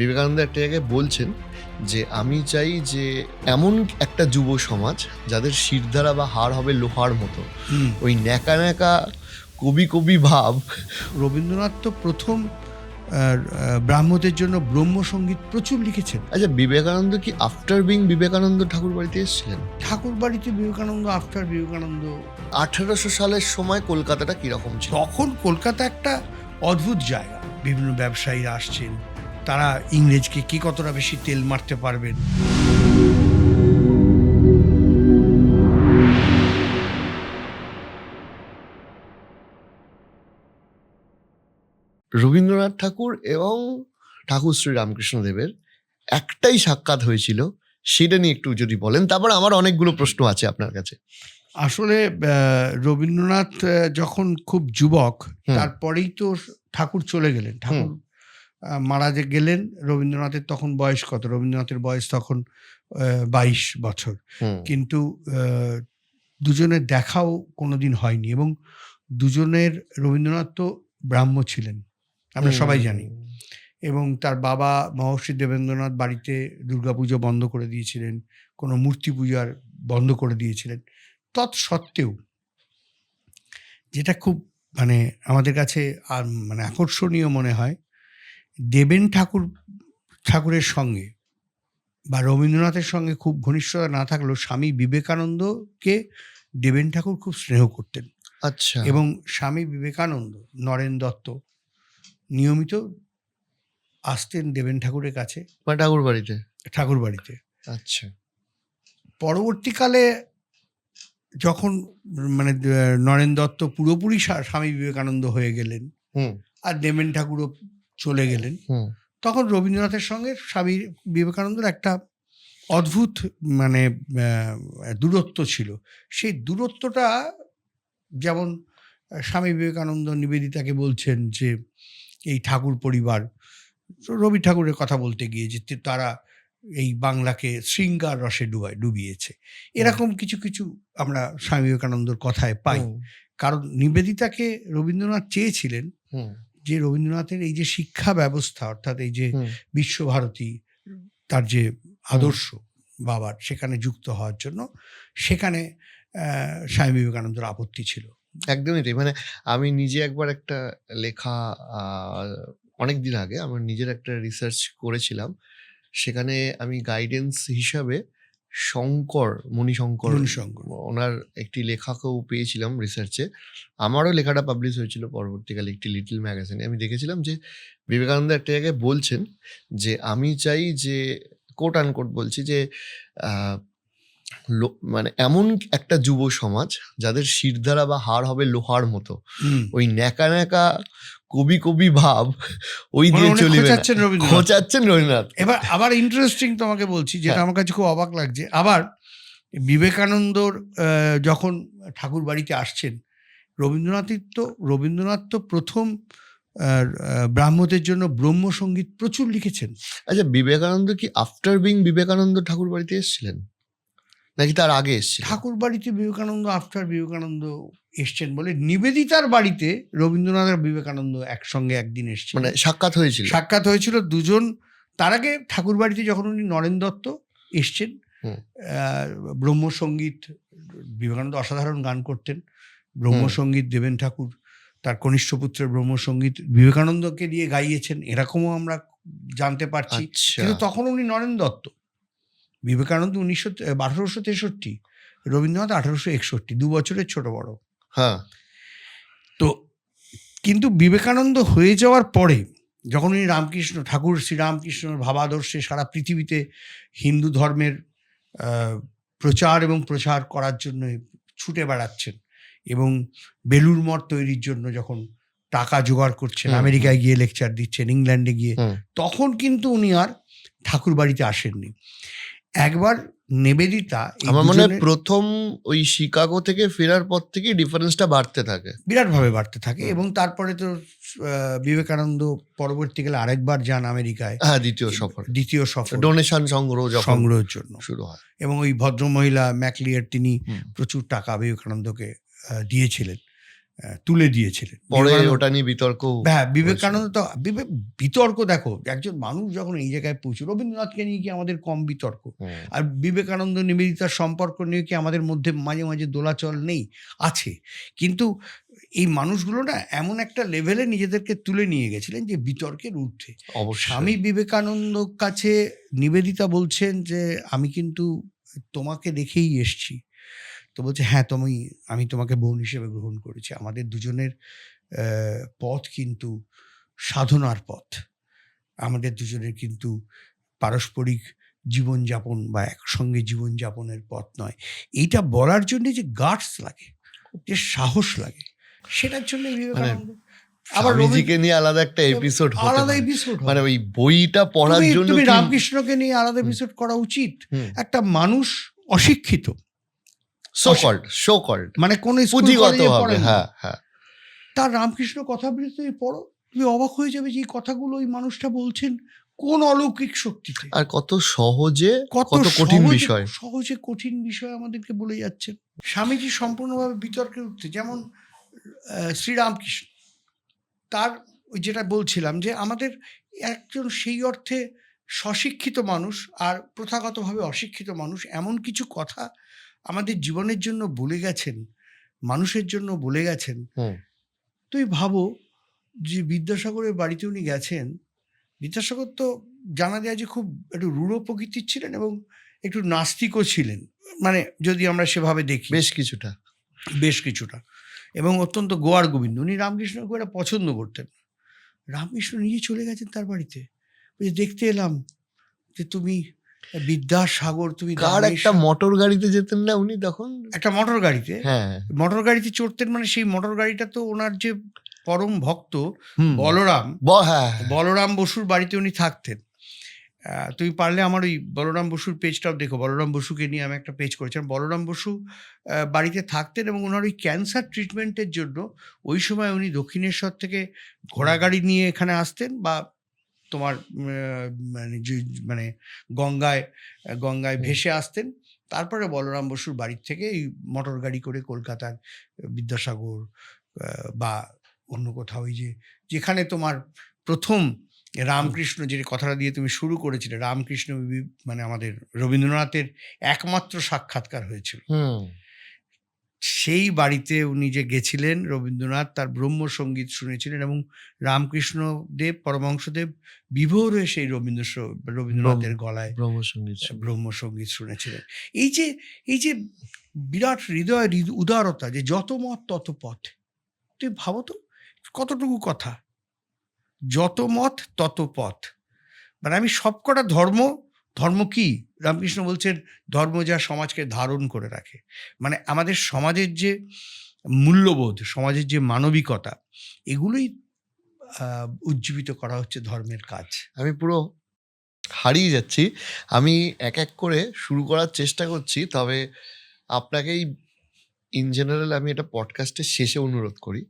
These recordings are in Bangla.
বিবেকানন্দ একটা জায়গায় বলছেন যে আমি চাই যে এমন একটা যুব সমাজ যাদের শিরদাঁড়া বা হাড় হবে লোহার মতো। ওই ন্যাকা ন্যাকা কবি কবি ভাব। রবীন্দ্রনাথ তো প্রথম ব্রাহ্মদের জন্য ব্রহ্মসঙ্গীত প্রচুর লিখেছেন। আচ্ছা, বিবেকানন্দ কি আফটার বিং বিবেকানন্দ ঠাকুর বাড়িতে এসেছিলেন? ঠাকুর বাড়িতে বিবেকানন্দ, আফটার বিবেকানন্দ। 1800 সালের সময় কলকাতাটা কিরকম ছিল? তখন কলকাতা একটা অদ্ভুত জায়গা। বিভিন্ন ব্যবসায়ীরা আসছেন, তারা ইংরেজকে কি কতটা বেশি তেল মারতে পারবেন। রবীন্দ্রনাথ ঠাকুর এবং ঠাকুর শ্রী রামকৃষ্ণদেবের একটাই সাক্ষাৎ হয়েছিল, সেটা নিয়ে একটু যদি বলেন। তারপর আমার অনেকগুলো প্রশ্ন আছে আপনার কাছে। আসলে রবীন্দ্রনাথ যখন খুব যুবক, তারপরেই তো ঠাকুর চলে গেলেন। ঠাকুর মারা গেলেন। রবীন্দ্রনাথের তখন বয়স কত? রবীন্দ্রনাথের বয়স তখন 22 বছর। কিন্তু দুজনের দেখাও কোনোদিন হয়নি। এবং দুজনের, রবীন্দ্রনাথ তো ব্রাহ্ম ছিলেন, আমরা সবাই জানি। এবং তার বাবা মহর্ষি দেবেন্দ্রনাথ বাড়িতে দুর্গাপুজো বন্ধ করে দিয়েছিলেন, কোনো মূর্তি পূজার বন্ধ করে দিয়েছিলেন। তৎসত্ত্বেও যেটা খুব আমাদের কাছে মানে আকর্ষণীয় মনে হয়, দেবেন ঠাকুরের সঙ্গে বা রবীন্দ্রনাথের সঙ্গে খুব ঘনিষ্ঠতা না থাকলেও স্বামী বিবেকানন্দকে দেবেন ঠাকুর খুব স্নেহ করতেন। আচ্ছা। এবং স্বামী বিবেকানন্দ, নরেন দত্ত নিয়মিত আসতেন দেবেন ঠাকুরের কাছে, ঠাকুর বাড়িতে। আচ্ছা। পরবর্তীকালে যখন নরেন দত্ত পুরোপুরি স্বামী বিবেকানন্দ হয়ে গেলেন আর দেবেন ঠাকুরও চলে গেলেন, তখন রবীন্দ্রনাথের সঙ্গে স্বামী বিবেকানন্দের একটা অদ্ভুত দূরত্ব ছিল। সেই দূরত্বটা যেমন স্বামী বিবেকানন্দ নিবেদিতাকে বলছেন যে এই ঠাকুর পরিবার, রবি ঠাকুরের কথা বলতে গিয়ে, যে তারা এই বাংলাকে শৃঙ্গার রসে ডুবিয়েছে। এরকম কিছু কিছু আমরা স্বামী বিবেকানন্দর কথায় পাই। কারণ নিবেদিতাকে রবীন্দ্রনাথ চেয়েছিলেন যে রবীন্দ্রনাথের এই যে শিক্ষা ব্যবস্থা, অর্থাৎ এই যে বিশ্বভারতী, তার যে আদর্শ বাবার, সেখানে যুক্ত হওয়ার জন্য, সেখানে স্বামী বিবেকানন্দের আপত্তি ছিল। একদমই তাই। আমি নিজে একবার একটা লেখা, অনেকদিন আগে আমার নিজের একটা রিসার্চ করেছিলাম। সেখানে আমি গাইডেন্স হিসাবে মণিশঙ্কর ওনার একটি লেখাকেও পেয়েছিলাম রিসার্চে। আমারও লেখাটা পাবলিশ হয়েছিল পরবর্তীকালে একটি লিটল ম্যাগাজিনে। আমি দেখেছিলাম যে বিবেকানন্দ একটা জায়গায় বলছেন যে আমি চাই যে, কোট আনকোট বলছি, যে এমন একটা যুব সমাজ যাদের শিরদাঁড়া বা হাড় হবে লোহার মতো। ওই ন্যাকা ন্যাকা কবি কবি ভাব ওই দিয়ে চলিবে না, খোঁচাচ্ছেন রবীন্দ্রনাথ। এবার আবার ইন্টারেস্টিং তোমাকে বলছি, যেটা আমার কাছে খুব অবাক লাগছে। আবার বিবেকানন্দর যখন ঠাকুর বাড়িতে আসছেন, রবীন্দ্রনাথ তো প্রথম ব্রাহ্মদের জন্য ব্রহ্মসঙ্গীত প্রচুর লিখেছেন। আচ্ছা, বিবেকানন্দ কি আফটার বিং বিবেকানন্দ ঠাকুর বাড়িতে এসেছিলেন নাকি তার আগে এসেছিলেন? ঠাকুর বাড়িতে বিবেকানন্দ, আফটার বিবেকানন্দ এসছেন বলে নিবেদিতার বাড়িতে রবীন্দ্রনাথ আর বিবেকানন্দ একসঙ্গে একদিন এসছেন, সাক্ষাৎ হয়েছিল দুজন। তার আগে ঠাকুর বাড়িতে যখন উনি নরেন দত্ত এসছেন, ব্রহ্মসঙ্গীত, বিবেকানন্দ অসাধারণ গান করতেন, ব্রহ্মসঙ্গীত দেবেন ঠাকুর তার কনিষ্ঠ পুত্রের ব্রহ্মসঙ্গীত বিবেকানন্দকে দিয়ে গাইয়েছেন, এরকমও আমরা জানতে পারছি। কিন্তু তখন উনি নরেন দত্ত, বিবেকানন্দ 1863, রবীন্দ্রনাথ 1861, 2 বছরের ছোট বড়। তো কিন্তু বিবেকানন্দ হয়ে যাওয়ার পরে, যখন উনি ঠাকুর শ্রীরামকৃষ্ণের ভাবাদর্শে সারা পৃথিবীতে হিন্দু ধর্মের প্রচার এবং প্রসার করার জন্য ছুটে বেড়াচ্ছেন, এবং বেলুর মঠ তৈরির জন্য যখন টাকা জোগাড় করছেন, আমেরিকায় গিয়ে লেকচার দিচ্ছেন, ইংল্যান্ডে গিয়ে, তখন কিন্তু উনি আর ঠাকুর বাড়িতে আসেননি। একবার নিবেদিতা, আমার মনে হয় প্রথম ওই শিকাগো থেকে ফেরার পর থেকে ডিফারেন্সটা বিরাটভাবে বাড়তে থাকে। এবং তারপরে তো বিবেকানন্দ পরবর্তীকালে আরেকবার যান আমেরিকায়, দ্বিতীয় সফর ডোনেশন সংগ্রহের জন্য শুরু হয়। এবং ওই ভদ্রমহিলা ম্যাকলিয়ার, তিনি প্রচুর টাকা বিবেকানন্দকে দিয়েছিলেন তুলে দিয়েছিলেন। পরে বিবেকানন্দ- ওটা নিয়ে বিতর্ক হ্যাঁ, বিবেকানন্দ তো বিতর্ক, দেখো একজন মানুষ যখন এই জায়গায় পৌঁছে, রবীন্দ্রনাথকে নিয়ে কি আমাদের কম বিতর্ক? আর বিবেকানন্দ নিবেদিতার সম্পর্ক নিয়ে কি আমাদের মধ্যে মাঝে মাঝে দোলাচল নেই? আছে। কিন্তু এই মানুষগুলো না এমন একটা লেভেলে নিজেদেরকে তুলে নিয়ে গেছিলেন যে বিতর্কের ঊর্ধ্বে। অবশ্যই। স্বামী বিবেকানন্দ কাছে নিবেদিতা বলছেন যে আমি কিন্তু তোমাকে দেখেই এসছি। তো বলছে হ্যাঁ, আমি তোমাকে বোন হিসেবে গ্রহণ করেছি। আমাদের দুজনের পথ কিন্তু সাধনার পথ। আমাদের দুজনের কিন্তু পারস্পরিক জীবনযাপন বা একসঙ্গে জীবনযাপনের পথ নয়। এইটা বলার জন্য যে গাটস লাগে, যে সাহস লাগে, সেটার জন্য বিবেকানন্দ আবার রবিজিকে নিয়ে আলাদা একটা এপিসোড আলাদা এপিসোড, মানে ওই বইটা পড়ার জন্য তুমি রামকৃষ্ণকে নিয়ে আলাদা এপিসোড করা উচিত। একটা মানুষ অশিক্ষিত, সো কল্ড মানে কোন পুঁথিগতভাবে, হ্যাঁ হ্যাঁ, তার রামকৃষ্ণ কথাবৃত তুমি পড়ো, তুমি অবাক হয়ে যাবে যে এই কথাগুলো ওই মানুষটা বলছেন কোন অলৌকিক শক্তিতে, আর কত সহজে, কত কঠিন বিষয়, সহজে কঠিন বিষয় আমাদেরকে বলে যাচ্ছেন। স্বামীজি সম্পূর্ণভাবে বিতর্কের উঠতে, যেমন শ্রীরামকৃষ্ণ, তার ওই যেটা বলছিলাম যে আমাদের একজন সেই অর্থে স্বশিক্ষিত মানুষ আর প্রথাগতভাবে অশিক্ষিত মানুষ এমন কিছু কথা আমাদের জীবনের জন্য বলে গেছেন, মানুষের জন্য বলে গেছেন। তুই ভাবো যে বিদ্যাসাগরের বাড়িতে উনি গেছেন। বিদ্যাসাগর তো জানা যায় যে খুব একটু রূঢ় প্রকৃতির ছিলেন এবং একটু নাস্তিকও ছিলেন, মানে যদি আমরা সেভাবে দেখি বেশ কিছুটা, এবং অত্যন্ত গোয়ার গোবিন্দ। উনি রামকৃষ্ণকে খুব একটা পছন্দ করতেন। রামকৃষ্ণ নিজে চলে গেছেন তার বাড়িতে, দেখতে এলাম যে তুমি বিদ্যাসাগর, তুমি কার একটা মোটর গাড়িতে যেতেন না উনি তখন? একটা মোটর গাড়িতে, হ্যাঁ, মোটর গাড়িতে চড়তেন। মানে সেই মোটর গাড়িটা তো ওনার যে পরম ভক্ত বলরাম বসুর বাড়িতে উনি থাকতেন। তুমি পারলে আমার ওই বলরাম বসুর পেজটাও দেখো। বলরাম বসুকে নিয়ে আমি একটা পেজ করেছিলাম। বলরাম বসু বাড়িতে থাকতেন এবং ওনার ওই ক্যান্সার ট্রিটমেন্টের জন্য ওই সময় উনি দক্ষিণেশ্বর থেকে ঘোড়াগাড়ি নিয়ে এখানে আসতেন, বা তোমার মানে গঙ্গায় ভেসে আসতেন। তারপরে বলরাম বসুর বাড়ির থেকে এই মোটর গাড়ি করে কলকাতার বিদ্যাসাগর বা অন্য কোথাও, ওই যেখানে তোমার প্রথম রামকৃষ্ণ, যে কথাটা দিয়ে তুমি শুরু করেছিলে, রামকৃষ্ণ মানে আমাদের রবীন্দ্রনাথের একমাত্র সাক্ষাৎকার হয়েছিল, সেই বাড়িতে উনি যে গেছিলেন, রবীন্দ্রনাথ তার ব্রহ্মসঙ্গীত শুনেছিলেন এবং রামকৃষ্ণদেব পরমহংসদেব বিভোর হয়ে সেই রবীন্দ্রনাথের গলায় ব্রহ্মসঙ্গীত শুনেছিলেন। এই যে বিরাট হৃদয় উদারতা, যে যত মত তত পথ। তুই ভাবো তো কতটুকু কথা, যত মত তত পথ। মানে আমি সবকটা ধর্ম কি রামকৃষ্ণ বলছেন, ধর্ম যা সমাজকে ধারণ করে রাখে। মানে আমাদের সমাজের যে মূল্যবোধ, সমাজের যে মানবিকতা, এগুলোই উজ্জীবিত করা হচ্ছে ধর্মের কাজ। আমি পুরো হারিয়ে যাচ্ছি। আমি এক এক করে শুরু করার চেষ্টা করছি, তবে আপনাকেই ইন জেনারেল আমি এটা পডকাস্টের শেষে অনুরোধ করি।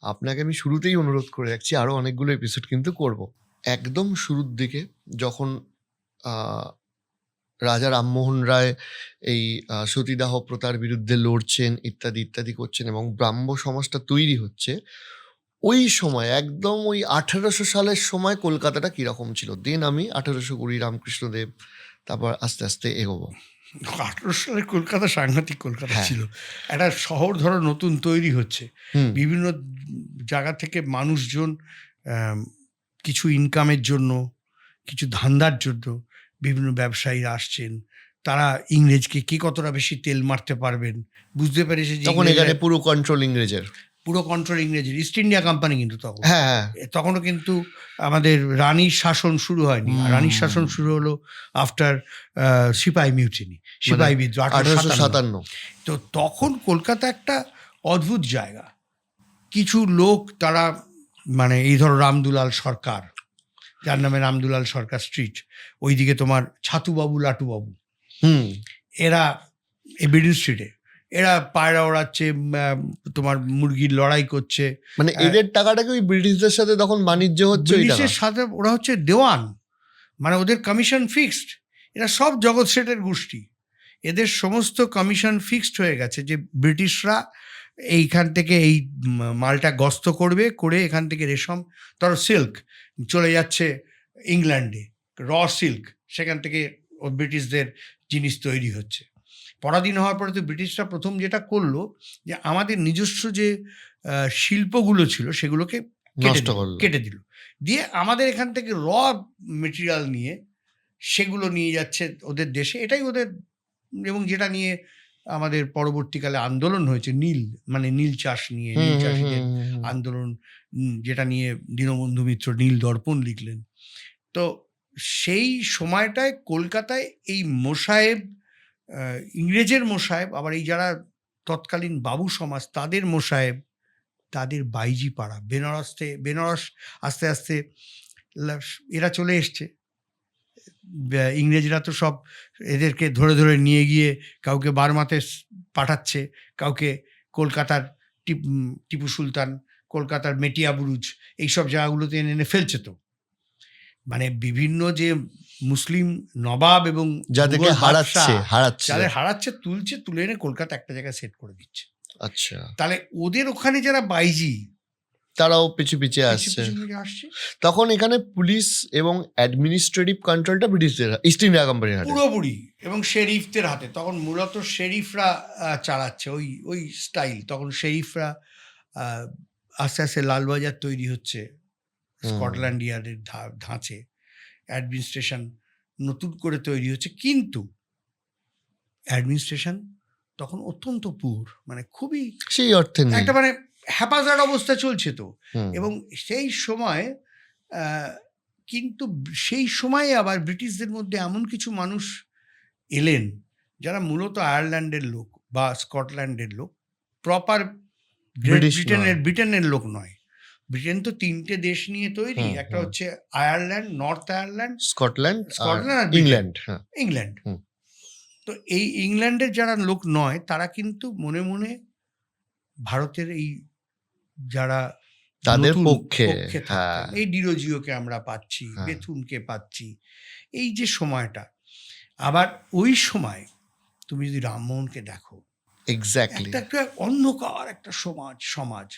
আপনাকে আমি শুরুতেই অনুরোধ করে রাখছি, আরও অনেকগুলো এপিসোড কিন্তু করব। একদম শুরুর দিকে যখন রাজা রামমোহন রায় এই সতীদাহ প্রথার বিরুদ্ধে লড়ছেন, ইত্যাদি ইত্যাদি করছেন এবং ব্রাহ্ম সমাজটা তৈরি হচ্ছে, ওই সময় একদম ওই 1800 সালের সময় কলকাতাটা কিরকম ছিল। দেন আমি 1820 রামকৃষ্ণদেব, তারপর আস্তে আস্তে এগোবো। 1800 সালে কলকাতা সাংঘাতিক কলকাতা ছিল। একটা শহর ধরো নতুন তৈরি হচ্ছে, বিভিন্ন জায়গা থেকে মানুষজন কিছু ইনকামের জন্য, কিছু ধান্দার জন্য বিভিন্ন ব্যবসায়ীরা আসছেন। তারা ইংরেজকে কে কতটা বেশি তেল মারতে পারবেন বুঝতে পেরেছে। তখন এখানে পুরো কন্ট্রোল ইংরেজের, ইস্ট ইন্ডিয়া কোম্পানি কিন্তু তখনও কিন্তু আমাদের রানীর শাসন শুরু হয়নি। রানীর শাসন শুরু হলো আফটার সিপাহি মিউটিনি, সিপাহি বিদ্রোহ 1857। তো তখন কলকাতা একটা অদ্ভুত জায়গা। কিছু লোক তারা মানে এই ধরো রামদুলাল সরকার, যার নামে রামদুলাল সরকার স্ট্রিট, ওইদিকে তোমার ছাতুবাবু, লাটুবাবু, এরা এবিডি স্ট্রিটে এরা পায়রা ওড়াচ্ছে, তোমার মুরগির লড়াই করছে। মানে এদের টাকাটাকে ওই ব্রিটিশদের সাথে তখন বাণিজ্য হচ্ছে, ব্রিটিশের সাথে ওরা হচ্ছে দেওয়ান, মানে ওদের কমিশন ফিক্সড। এরা সব জগৎ শেঠের গোষ্ঠী, এদের সমস্ত কমিশন ফিক্সড হয়ে গেছে যে ব্রিটিশরা এইখান থেকে এই মালটা গস্ত করবে, করে এখান থেকে রেশম, ধরো সিল্ক চলে যাচ্ছে ইংল্যান্ডে, সিল্ক, সেখান থেকে ব্রিটিশদের জিনিস তৈরি হচ্ছে। পরাধীন হওয়ার পরে তো ব্রিটিশরা প্রথম যেটা করলো যে আমাদের নিজস্ব যে শিল্পগুলো ছিল সেগুলোকে কেটে দিল, দিয়ে আমাদের এখান থেকে মেটেরিয়াল নিয়ে সেগুলো নিয়ে যাচ্ছে ওদের দেশে, এটাই ওদের, এবং যেটা নিয়ে আমাদের পরবর্তীকালে আন্দোলন হয়েছে, নীল চাষ নিয়ে, নীল চাষীদের আন্দোলন, যেটা নিয়ে দীনবন্ধু মিত্র নীল দর্পণ লিখলেন। তো সেই সময়টায় কলকাতায় এই মোসাহেব, ইংরেজের মোসাহেব, আবার এই যারা তৎকালীন বাবু সমাজ তাদের মোসাহেব, তাদের বাইজি পাড়া, বেনারস আস্তে আস্তে এরা চলে এসছে। ইংরেজরা তো সব এদেরকে ধরে ধরে নিয়ে গিয়ে কাউকে বার্মাতে পাঠাচ্ছে, কাউকে কলকাতার টিপু সুলতান, কলকাতার মেটিয়া বুরুজ, এইসব জায়গাগুলোতে এনে ফেলছে। তো মানে বিভিন্ন যে মুসলিম নবাব এবং যাদেরকে হারাচ্ছে তুলে এনে কলকাতা একটা জায়গায় সেট করে দিচ্ছে। আচ্ছা, তাহলে ওদের ওখানে যারা বাইজি তারাও পিছু আসছে। তখন এখানে পুলিশ এবং অ্যাডমিনিস্ট্রেটিভ কন্ট্রোলটা ব্রিটিশদের, ইস্ট ইন্ডিয়া কোম্পানির হাতে পুরোপুরি, এবং শেরিফদের হাতে। তখন মূলত শেরিফরা চালাচ্ছে ওই স্টাইল। তখন শেরিফরা আস্তে আস্তে লালবাজার তৈরি হচ্ছে স্কটল্যান্ড ইয়ার্ডের ধাঁচে, অ্যাডমিনিস্ট্রেশন নতুন করে তৈরি হচ্ছে, কিন্তু অ্যাডমিনিস্ট্রেশন তখন অত্যন্ত পুর, মানে খুবই সেই অর্থে একটা মানে হ্যাপাজার্ড অবস্থা চলছে। তো এবং সেই সময় কিন্তু সেই সময়ে আবার ব্রিটিশদের মধ্যে এমন কিছু মানুষ এলেন যারা মূলত আয়ারল্যান্ডের লোক বা স্কটল্যান্ডের লোক, প্রপার ব্রিটেনের লোক নয়। ব্রিটেন তো 3টে দেশ নিয়ে তৈরি, একটা হচ্ছে আয়ারল্যান্ড, নর্থ আয়ারল্যান্ড, স্কটল্যান্ড আর ইংল্যান্ড। তো এই ইংল্যান্ডের যারা লোক নয় তারা কিন্তু মনে মনে ভারতের এই যারা তাদের পক্ষে এই ডিরোজিওকে আমরা পাচ্ছি, বেথুনকে পাচ্ছি, এই যে সময়টা। আবার ওই সময় তুমি যদি রামমোহনকে দেখো, এক্স্যাক্টলি একটা অন্ধকার একটা সমাজ।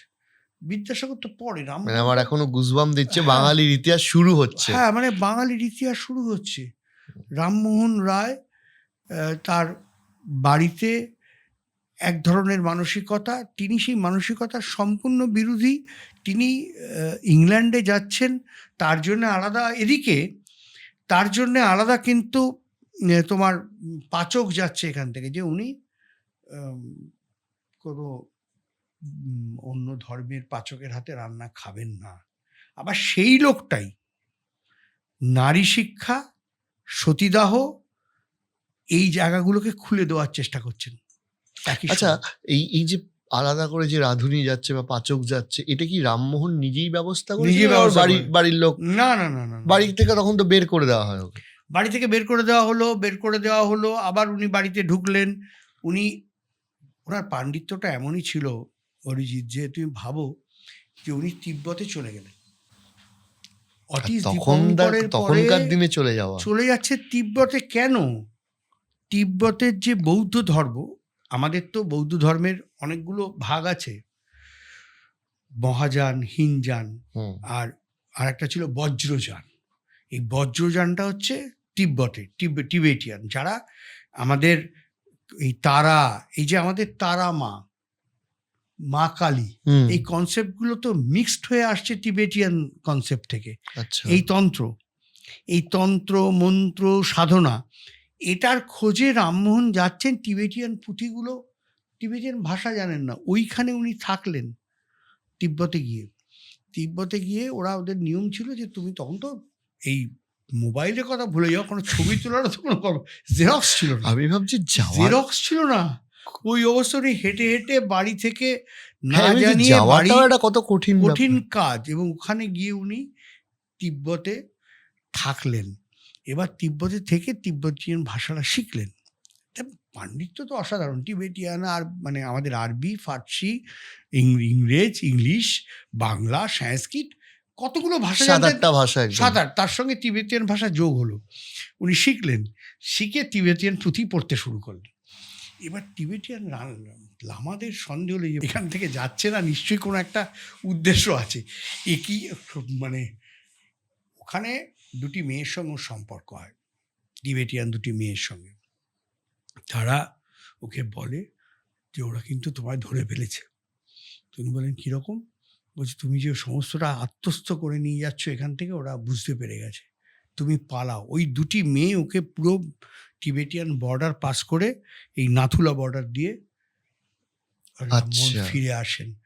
বিদ্যাসাগর তো পরে, আমার এখনো গুজবাম দিচ্ছে, বাঙালির ইতিহাস শুরু হচ্ছে। হ্যাঁ, মানে বাঙালির ইতিহাস শুরু হচ্ছে। রামমোহন রায় তার বাড়িতে এক ধরনের মানসিকতা, তিনি সেই মানসিকতার সম্পূর্ণ বিরোধী। তিনি ইংল্যান্ডে যাচ্ছেন তার জন্য আলাদা, এদিকে তার জন্য আলাদা কিন্তু তোমার পাচক যাচ্ছে এখান থেকে, যে উনি কোনো অন্য ধর্মের পাচকের হাতে রান্না খাবেন না। আবার সেই লোকটাই নারী শিক্ষা, সতীদাহ, এই জায়গাগুলোকে খুলে দেওয়ার চেষ্টা করছেন। আচ্ছা, এই যে আলাদা করে যে রাঁধুনি যাচ্ছে বা পাচক যাচ্ছে, এটা কি রামমোহন নিজেই ব্যবস্থা করে, বাড়ির লোক? না, বাড়ি থেকে তখন তো বের করে দেওয়া হয় ওকে। বাড়ি থেকে বের করে দেওয়া হলো। আবার উনি বাড়িতে ঢুকলেন। ওনার পাণ্ডিত্যটা এমনই ছিল অরিজিৎ, যে তুমি ভাবো যে উনি তিব্বতে চলে গেলেন। তখনকার দিনে চলে যাচ্ছে তিব্বতে। কেন? তিব্বতের যে বৌদ্ধ ধর্ম, আমাদের তো বৌদ্ধ ধর্মের অনেকগুলো ভাগ আছে, মহাযান, হীনযান, আর একটা ছিল বজ্রযান। এই বজ্রযানটা হচ্ছে টিবেটিয়ান, যারা আমাদের এই তারা, এই যে আমাদের তারা মা কালী, এই কনসেপ্টগুলো তো মিক্সড হয়ে আসছে টিবেটিয়ান কনসেপ্ট থেকে। এই তন্ত্র মন্ত্র সাধনা, এটার খোঁজে রামমোহন যাচ্ছেন। টিবেটিয়ান পুঁথিগুলো, টিবেটিয়ান ভাষা জানেন না, ওইখানে উনি থাকলেন তিব্বতে গিয়ে ওদের নিয়ম ছিল যে তুমি তখন তো এই মোবাইলের কথা ভুলে যাও, কোনো ছবি তোলার তো কোনো জেরক্স ছিল না। আমি ভাবছি জেরক্স ছিল না। ওই অবস্থা উনি হেঁটে হেঁটে বাড়ি থেকে না জানিয়ে কত কঠিন কাজ, এবং ওখানে গিয়ে উনি তিব্বতে থাকলেন। এবার তিব্বতে থেকে তিব্বতীয়ান ভাষাটা শিখলেন। পাণ্ডিত্য তো অসাধারণ। টিবেটিয়ান আর মানে আমাদের আরবি, ফার্সি, ইংরেজ, ইংলিশ, বাংলা, সংস্কৃত, কতগুলো ভাষা, 7-8টা ভাষা, 7-8, তার সঙ্গে তিবেতিয়ান ভাষা যোগ হলো। উনি শিখলেন, শিখে তিবেতিয়ান পুঁথি পড়তে শুরু করলেন। এবার টিবেটিয়ান লামাদের সন্দেহ হলো যে এখান থেকে যাচ্ছে না, নিশ্চয়ই কোনো একটা উদ্দেশ্য আছে। এ কি মানে ওখানে দুটি মেয়ের সঙ্গে ওর সম্পর্ক হয়, টিবেটিয়ান দুটি মেয়ের সঙ্গে। তারা ওকে বলে যে ওরা কিন্তু তোমায় ধরে ফেলেছে। তুমি বলেন কীরকম? বলছি তুমি যে সমস্তটা আত্মস্থ করে নিয়ে যাচ্ছ এখান থেকে, ওরা বুঝতে পেরে গেছে, তুমি পালাও। ওই দুটি মেয়ে ওকে পুরো টিবেটিয়ান বর্ডার পাস করে এই নাথুলা বর্ডার দিয়ে রামমোহন আচ্ছা। ফিরে আসেন।